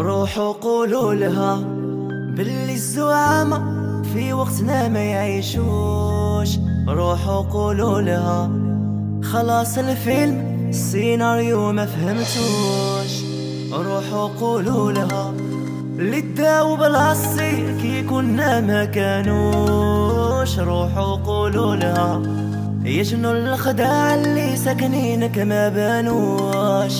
روحوا قولوا لها باللي الزعامة في وقتنا ما يعيشوش. روحوا قولوا لها خلاص الفيلم السيناريو ما فهمتوش. روحوا قولوا لها اللي داو بلاصتي كي كنا ما كانوش. روحوا قولوا لها يا شنو الخداع اللي ساكنينك ما بانوش.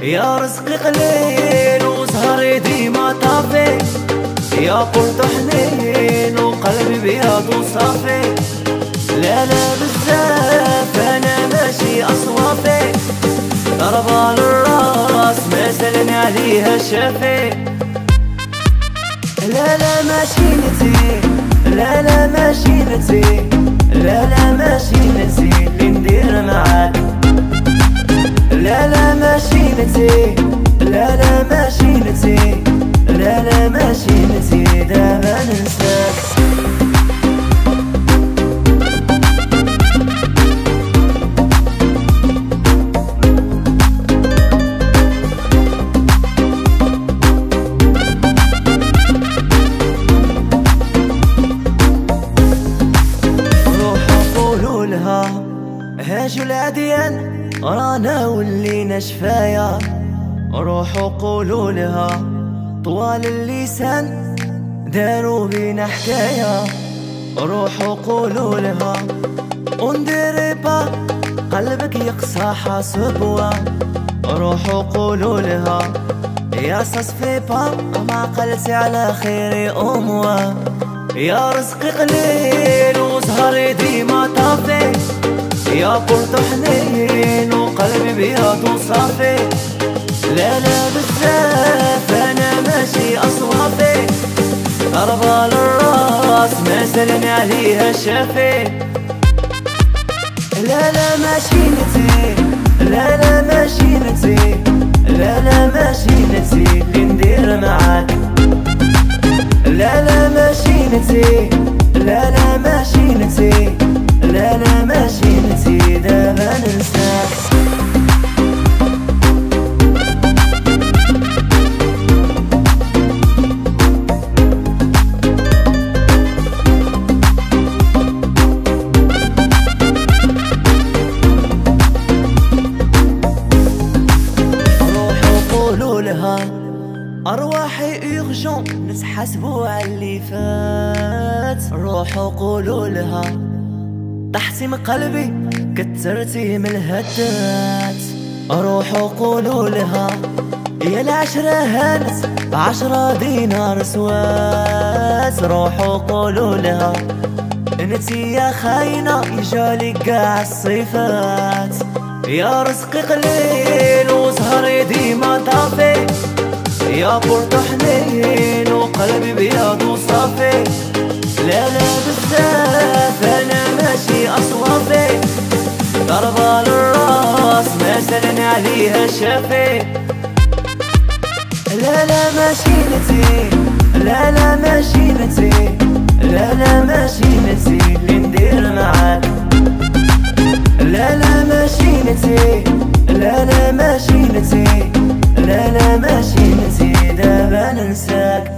يا رزقي قليل وسهري ديما طافي، يا قلت حنين وقلبي بياض وصافي. لا لا بزاف انا ماشي اصوافي، ضربة للراس ما سلني عليها الشافي. لا لا ماشي نتي، لا لا ماشي نتي، لا لا ماشي نتي اللي ندير معاك. لا لا ماشي نتي، لا لا ماشي نتي، لا لا ماشي نتي دابا ننساك. هاجوا العديان رانا ولينا شفايا. روحوا قولوا لها طوال اللسان داروا بينا حكاية. روحوا قولوا لها ونديري با قلبك يقسى حاسبوا. روحوا قولوا لها يا ساس في با ما قلتي على خيري أموا. يا رزقي قليل وسهري ديما طافي، يا قلت حنين وقلبي بياض وصافي. لا لا بزاف انا ماشي اصوافي، ضربة للراس ما سلني عليها الشافي. لا لا ماشي نتي، لا لا ماشي نتي، لا لا ماشي نتي اللي ندير معاك. لا لا ماشي نتي، لا لا ماشي نتي، لا لا ماشي نتي دابا ننساك. روحوا قولوا لها أرواحي إغجون نتحاسبوا على اللي فات. روحوا قولوا لها طحتي من قلبي كترتي من الهدات. روحوا قولوا لها يا العشرة هانت ب10 دينار سوات. روحوا قولوا لها انتي يا خاينة يجالي قاع الصفات. يا رزقي قليل وسهري ديما طافي، يا بورت حنين وقلبي بياض وصافي. لا لا بزاف انا ماشي اصوافي، ضربة للراس ما سلني عليها الشافي. لا لا ماشي نتي، لا لا ماشي نتي، لا لا ماشي نتي اللي ندير معاك. لا لا ماشي نتي، لا لا ماشي نتي، لا لا ماشي نتي دابا ننساك.